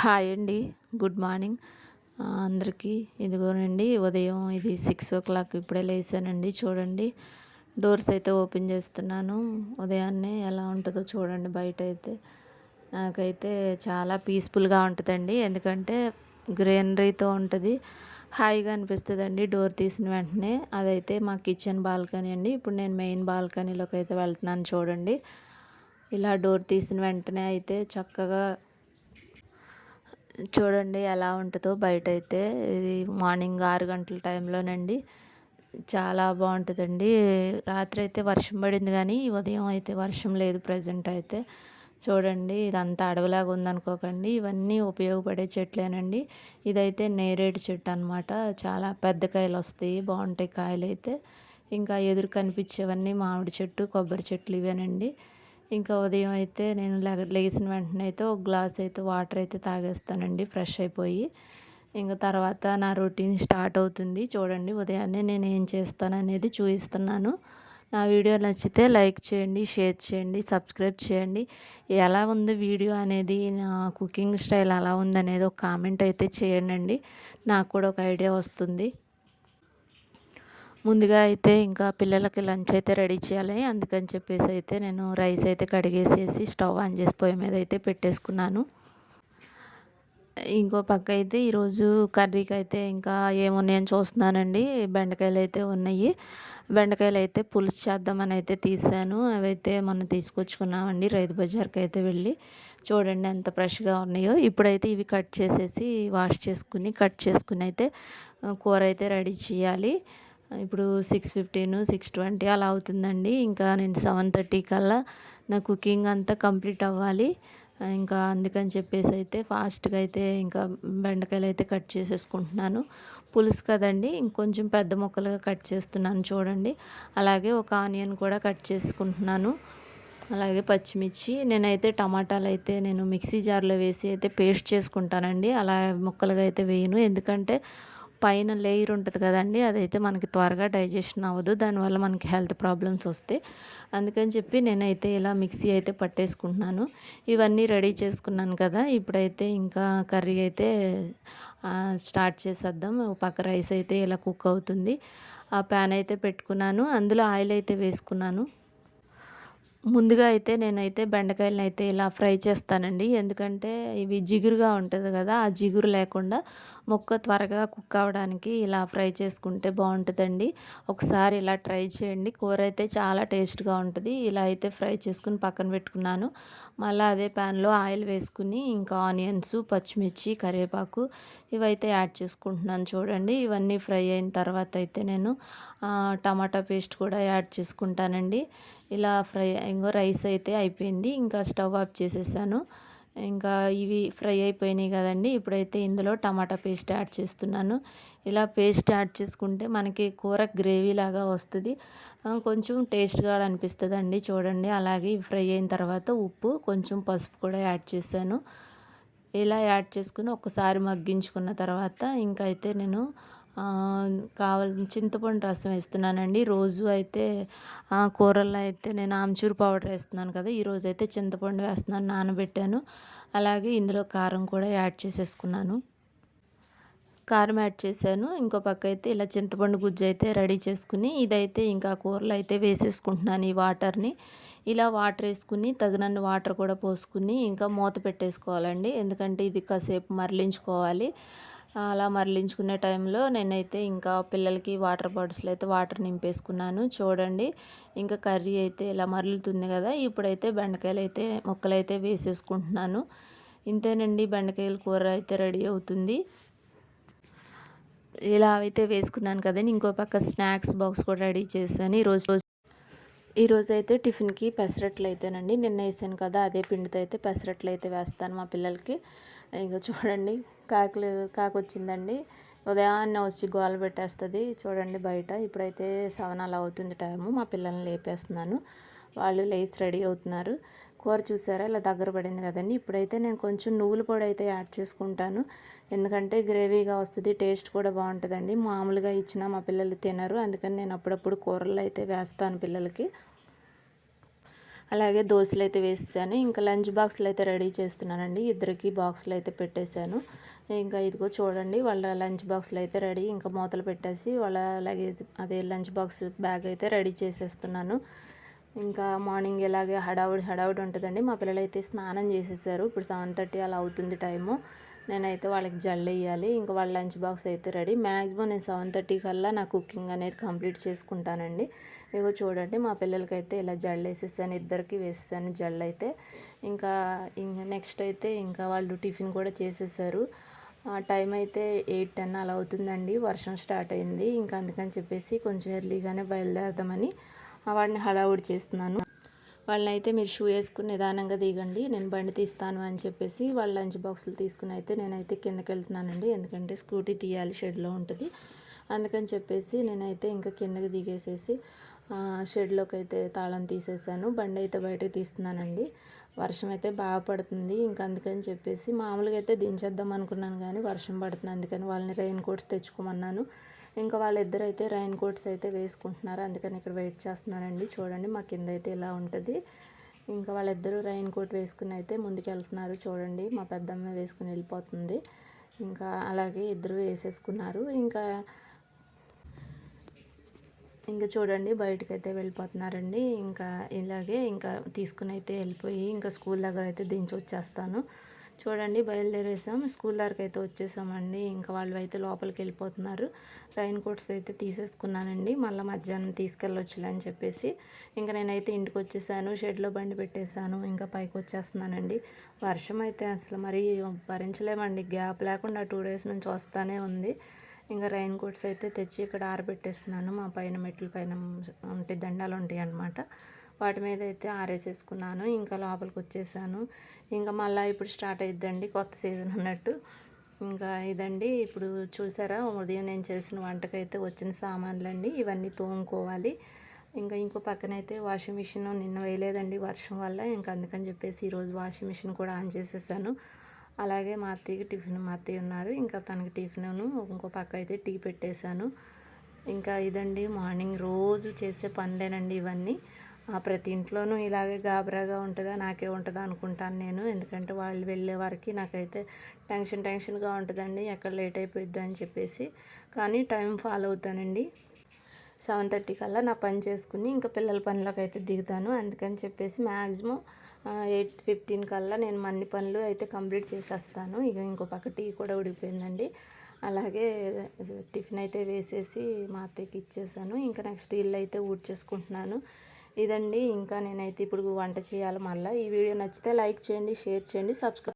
Hi అండి. Good morning అందరికీ. ఇదిగోనండి ఉదయం ఇది 6:00 ఇప్పుడే లేసానండి. చూడండి డోర్స్ అయితే ఓపెన్ చేస్తున్నాను. ఉదయాన్నే ఎలా ఉంటుందో చూడండి బయటైతే. నాకైతే చాలా పీస్‌ఫుల్‌గా ఉంటదండి. ఎందుకంటే గ్రీనరీతో ఉంటది. హాయిగా అనిపిస్తదండి డోర్ తీసిన వెంటనే. అదైతే మా కిచెన్ బాల్కనీ అండి. ఇప్పుడు నేను మెయిన్ బాల్కనీలోకైతే వెళ్తున్నాను చూడండి. ఇలా డోర్ తీసిన వెంటనే అయితే చక్కగా చూడండి ఎలా ఉంటుందో బయటైతే. ఇది మార్నింగ్ 6 గంటల టైంలోనండి. చాలా బాగుంటుందండి. రాత్రి అయితే వర్షం పడింది కానీ ఉదయం అయితే వర్షం లేదు ప్రెజెంట్ అయితే. చూడండి ఇదంతా అడవిలాగా ఉందనుకోకండి. ఇవన్నీ ఉపయోగపడే చెట్లేనండి. ఇదైతే నేరేడు చెట్టు అనమాట. చాలా పెద్ద కాయలు వస్తాయి, బాగుంటాయి కాయలైతే. ఇంకా ఎదురు కనిపించేవన్నీ మామిడి చెట్టు, కొబ్బరి చెట్లు ఇవేనండి. ఇంకా ఉదయం అయితే నేను లేచిన వెంటనే అయితే ఒక గ్లాస్ అయితే వాటర్ అయితే తాగేస్తానండి ఫ్రెష్ అయిపోయి. ఇంక తర్వాత నా రొటీన్ స్టార్ట్ అవుతుంది. చూడండి ఉదయాన్నే నేను ఏం చేస్తాననేది చూపిస్తున్నాను. నా వీడియో నచ్చితే లైక్ చేయండి, షేర్ చేయండి, సబ్స్క్రైబ్ చేయండి. ఎలా ఉంది వీడియో అనేది, నా కుకింగ్ స్టైల్ ఎలా ఉందనేది ఒక కామెంట్ అయితే చేయండి. నాకు కూడా ఒక ఐడియా వస్తుంది. ముందుగా అయితే ఇంకా పిల్లలకి లంచ్ అయితే రెడీ చేయాలి. అందుకని చెప్పేసి అయితే నేను రైస్ అయితే కడిగేసేసి స్టవ్ ఆన్ చేసి పొయ్యి మీద అయితే పెట్టేసుకున్నాను. ఇంకో పక్క అయితే ఈరోజు కర్రీకి అయితే ఇంకా ఏమున్నాయని చూస్తున్నానండి. బెండకాయలు అయితే ఉన్నాయి. బెండకాయలు అయితే పులుసు చేద్దామని అయితే తీసాను. అవైతే మొన్న తీసుకొచ్చుకున్నామండి రైతు బజార్కి అయితే వెళ్ళి. చూడండి ఎంత ఫ్రెష్గా ఉన్నాయో. ఇప్పుడైతే ఇవి వాష్ చేసుకుని కట్ చేసుకుని అయితే కూర అయితే రెడీ చేయాలి. ఇప్పుడు 6:15, 6:20 అలా అవుతుందండి. ఇంకా నేను 7:30 కల్లా నా కుకింగ్ అంతా కంప్లీట్ అవ్వాలి. ఇంకా అందుకని చెప్పేసి అయితే ఫాస్ట్గా అయితే ఇంకా బెండకాయలు అయితే కట్ చేసేసుకుంటున్నాను. పులుసు కదండి, ఇంకొంచెం పెద్ద ముక్కలుగా కట్ చేస్తున్నాను చూడండి. అలాగే ఒక ఆనియన్ కూడా కట్ చేసుకుంటున్నాను. అలాగే పచ్చిమిర్చి. నేనైతే టమాటాలు అయితే నేను మిక్సీ జార్లో వేసి అయితే పేస్ట్ చేసుకుంటానండి. అలా ముక్కలుగా అయితే వేయను. ఎందుకంటే పైన లేయర్ ఉంటుంది కదండి, అదైతే మనకి త్వరగా డైజెషన్ అవ్వదు. దానివల్ల మనకి హెల్త్ ప్రాబ్లమ్స్ వస్తాయి. అందుకని చెప్పి నేనైతే ఇలా మిక్సీ అయితే పట్టేసుకుంటున్నాను. ఇవన్నీ రెడీ చేసుకున్నాను కదా. ఇప్పుడైతే ఇంకా కర్రీ అయితే స్టార్ట్ చేసేద్దాం. ఒక పక్క రైస్ అయితే ఇలా కుక్ అవుతుంది. ఆ ప్యాన్ అయితే పెట్టుకున్నాను. అందులో ఆయిల్ అయితే వేసుకున్నాను. ముందుగా అయితే నేనైతే బెండకాయలను అయితే ఇలా ఫ్రై చేస్తానండి. ఎందుకంటే ఇవి జిగురుగా ఉంటుంది కదా, ఆ జిగురు లేకుండా ముక్క త్వరగా కుక్ అవ్వడానికి ఇలా ఫ్రై చేసుకుంటే బాగుంటుందండి. ఒకసారి ఇలా ట్రై చేయండి. కూర అయితే చాలా టేస్ట్గా ఉంటుంది. ఇలా అయితే ఫ్రై చేసుకుని పక్కన పెట్టుకున్నాను. మళ్ళీ అదే ప్యాన్లో ఆయిల్ వేసుకుని ఇంకా ఆనియన్స్, పచ్చిమిర్చి, కరివేపాకు ఇవైతే యాడ్ చేసుకుంటున్నాను చూడండి. ఇవన్నీ ఫ్రై అయిన తర్వాత అయితే నేను టమాటా పేస్ట్ కూడా యాడ్ చేసుకుంటానండి. ఇలా ఇంకో రైస్ అయితే అయిపోయింది. ఇంకా స్టవ్ ఆఫ్ చేసేసాను. ఇంకా ఇవి ఫ్రై అయిపోయినాయి కదండి. ఇప్పుడైతే ఇందులో టమాటా పేస్ట్ యాడ్ చేస్తున్నాను. ఇలా పేస్ట్ యాడ్ చేసుకుంటే మనకి కూర గ్రేవీ లాగా వస్తుంది. కొంచెం టేస్ట్గా అనిపిస్తుందండి చూడండి. అలాగే ఫ్రై అయిన తర్వాత ఉప్పు, కొంచెం పసుపు కూడా యాడ్ చేశాను. ఇలా యాడ్ చేసుకుని ఒకసారి మగ్గించుకున్న తర్వాత ఇంకా అయితే నేను చింతపండు రసం వేస్తున్నానండి. రోజు అయితే కూరల్లో అయితే నేను ఆమ్చూర్ పౌడర్ వేస్తున్నాను కదా, ఈరోజు అయితే చింతపండు వేస్తున్నాను, నానబెట్టాను. అలాగే ఇందులో కారం కూడా యాడ్ చేసేసుకున్నాను. కారం యాడ్ చేశాను. ఇంకో పక్క అయితే ఇలా చింతపండు గుజ్జు అయితే రెడీ చేసుకుని ఇదైతే ఇంకా కూరలో అయితే వేసేసుకుంటున్నాను ఈ వాటర్ని. ఇలా వాటర్ వేసుకుని తగినన్ని వాటర్ కూడా పోసుకుని ఇంకా మూత పెట్టేసుకోవాలండి. ఎందుకంటే ఇది కాసేపు మరలించుకోవాలి. అలా మరలించుకునే టైంలో నేనైతే ఇంకా పిల్లలకి వాటర్ బాటిల్స్లో అయితే వాటర్ నింపేసుకున్నాను చూడండి. ఇంకా కర్రీ అయితే ఇలా మరలుతుంది కదా. ఇప్పుడైతే బెండకాయలు అయితే ముక్కలైతే వేసేసుకుంటున్నాను. ఇంతేనండి, బెండకాయల కూర అయితే రెడీ అవుతుంది. ఇలా అయితే వేసుకున్నాను కదండి. ఇంకో పక్క స్నాక్స్ బాక్స్ కూడా రెడీ చేశాను. ఈరోజైతే టిఫిన్కి పెసరట్లు అయితేనండి, నిన్న వేసాను కదా అదే పిండితో అయితే పెసరట్లు అయితే వేస్తాను మా పిల్లలకి. ఇంకా చూడండి కాకి వచ్చిందండి. ఉదయాన్నే వచ్చి గోల పెట్టేస్తుంది చూడండి బయట. ఇప్పుడైతే 7 అలా అవుతుంది టైము. మా పిల్లల్ని లేపేస్తున్నాను. వాళ్ళు లేచి రెడీ అవుతున్నారు. కూర చూసారా ఇలా దగ్గర పడింది కదండి. ఇప్పుడైతే నేను కొంచెం నువ్వుల పొడి అయితే యాడ్ చేసుకుంటాను. ఎందుకంటే గ్రేవీగా వస్తుంది, టేస్ట్ కూడా బాగుంటుందండి. మామూలుగా ఇచ్చినా మా పిల్లలు తినరు. అందుకని నేను అప్పుడప్పుడు కూరల్లో అయితే వేస్తాను పిల్లలకి. అలాగే దోసెలైతే వేసేసాను. ఇంకా లంచ్ బాక్సులైతే రెడీ చేస్తున్నానండి. ఇద్దరికి బాక్సులైతే పెట్టేశాను. ఇంకా ఇదిగో చూడండి వాళ్ళ లంచ్ బాక్సులైతే రెడీ. ఇంకా మూతలు పెట్టేసి వాళ్ళ లగేజ్ అదే లంచ్ బాక్స్ బ్యాగ్ అయితే రెడీ చేసేస్తున్నాను. ఇంకా మార్నింగ్ ఇలాగే హడావుడి ఉంటుందండి. మా పిల్లలైతే స్నానం చేసేసారు. ఇప్పుడు 7:30 అలా అవుతుంది టైము. నేనైతే వాళ్ళకి జల్లేయాలి. ఇంకా వాళ్ళ లంచ్ బాక్స్ అయితే రెడీ. మ్యాక్సిమం నేను 7:30 కల్లా నా కుకింగ్ అనేది కంప్లీట్ చేసుకుంటానండి. ఇగో చూడండి మా పిల్లలకైతే ఇలా జల్లేసేసాను. ఇద్దరికి వేసేసాను జల్లైతే. ఇంకా నెక్స్ట్ అయితే ఇంకా వాళ్ళు టిఫిన్ కూడా చేసేసారు. టైం అయితే 8:10 అలా అవుతుందండి. వర్షం స్టార్ట్ అయింది. ఇంకా అందుకని చెప్పేసి కొంచెం ఎర్లీగానే బయలుదేరదామని వాడిని హడావుడి చేస్తున్నాను. వాళ్ళనైతే మీరు షూ వేసుకుని నిదానంగా దిగండి, నేను బండి తీస్తాను అని చెప్పేసి వాళ్ళ లంచ్ బాక్సులు తీసుకుని అయితే నేనైతే కిందకి వెళ్తున్నానండి. ఎందుకంటే స్కూటీ తీయాలి, షెడ్లో ఉంటుంది. అందుకని చెప్పేసి నేనైతే ఇంకా కిందకి దిగేసేసి షెడ్లోకి అయితే తాళం తీసేసాను. బండి అయితే బయటకు తీస్తున్నానండి. వర్షం అయితే బాగా పడుతుంది. ఇంకా అందుకని చెప్పేసి మామూలుగా అయితే దించేద్దాం అనుకున్నాను కానీ వర్షం పడుతుంది. అందుకని వాళ్ళని రెయిన్ కోట్స్ తెచ్చుకోమన్నాను. ఇంకా వాళ్ళిద్దరు అయితే రైన్ కోట్స్ అయితే వేసుకుంటున్నారు. అందుకని ఇక్కడ వెయిట్ చేస్తున్నానండి. చూడండి మా కింద అయితే ఇలా ఉంటుంది. ఇంకా వాళ్ళిద్దరూ రైన్ కోట్ వేసుకుని అయితే ముందుకు వెళ్తున్నారు. చూడండి మా పెద్దమ్మ వేసుకుని వెళ్ళిపోతుంది. ఇంకా అలాగే ఇద్దరు వేసేసుకున్నారు. ఇంకా చూడండి బయటకైతే వెళ్ళిపోతున్నారండి. ఇంకా ఇలాగే ఇంకా తీసుకుని అయితే వెళ్ళిపోయి ఇంకా స్కూల్ దగ్గర అయితే దించి వచ్చేస్తాను. చూడండి బయలుదేరేసాం, స్కూల్ దగ్గరికి అయితే వచ్చేసామండి. ఇంకా వాళ్ళు అయితే లోపలికి వెళ్ళిపోతున్నారు. రైన్ కోట్స్ అయితే తీసేసుకున్నానండి. మళ్ళీ మధ్యాహ్నం తీసుకెళ్ళొచ్చులే అని చెప్పేసి ఇంకా నేనైతే ఇంటికి వచ్చేసాను. షెడ్లో బండి పెట్టేశాను. ఇంకా పైకి వచ్చేస్తున్నానండి. వర్షం అయితే అసలు మరీ భరించలేమండి. గ్యాప్ లేకుండా 2 డేస్ నుంచి వస్తూనే ఉంది. ఇంకా రైన్ కోట్స్ అయితే తెచ్చి ఇక్కడ ఆరబెట్టేస్తున్నాను. మా పైన మెట్ల పైన ఉంటాయి, దండాలు ఉంటాయి అన్నమాట. వాటి మీద అయితే ఆరేసేసుకున్నాను. ఇంకా లోపలికి వచ్చేసాను. ఇంకా మళ్ళీ ఇప్పుడు స్టార్ట్ అయిద్దండి కొత్త సీజన్ అన్నట్టు. ఇంకా ఇదండి ఇప్పుడు చూసారా ఉదయం నేను చేసిన వంటకైతే వచ్చిన సామాన్లండి. ఇవన్నీ తోముకోవాలి. ఇంకా ఇంకో పక్కనైతే వాషింగ్ మిషన్ నిన్న వేయలేదండి వర్షం వల్ల. ఇంకా అందుకని చెప్పేసి ఈరోజు వాషింగ్ మిషన్ కూడా ఆన్ చేసేసాను. అలాగే మా అత్తయ్యకి టిఫిన్, మా అత్తయ్య ఉన్నారు. ఇంకా తనకి టిఫిన్, ఇంకో పక్క అయితే టీ పెట్టేశాను. ఇంకా ఇదండి మార్నింగ్ రోజు చేసే పనులేనండి ఇవన్నీ. ప్రతి ఇంట్లోనూ ఇలాగే గాబరాగా ఉంటుందా, నాకే ఉంటుందా అనుకుంటాను నేను. ఎందుకంటే వాళ్ళు వెళ్ళే వరకు నాకైతే టెన్షన్గా ఉంటుందండి, ఎక్కడ లేట్ అయిపోయిద్ది అని చెప్పేసి. కానీ టైం ఫాలో అవుతానండి. 7:30 కల్లా నా పని చేసుకుని ఇంకా పిల్లల పనిలోకి అయితే దిగుతాను. అందుకని చెప్పేసి మ్యాక్సిమం 8:15 కల్లా నేను అన్ని పనులు అయితే కంప్లీట్ చేసేస్తాను. ఇక ఇంకో పక్క టీ కూడా ఉడికిపోయిందండి. అలాగే టిఫిన్ అయితే వేసేసి మా అత్తయ్యకి ఇచ్చేసాను. ఇంకా నెక్స్ట్ ఇల్లు అయితే ఊడ్చేసుకుంటున్నాను. ఇదండి ఇంకా నేనైతే ఇప్పుడు వంట చేయాలి మళ్ళీ. ఈ వీడియో నచ్చితే లైక్ చేయండి, షేర్ చేయండి, సబ్స్క్రైబ్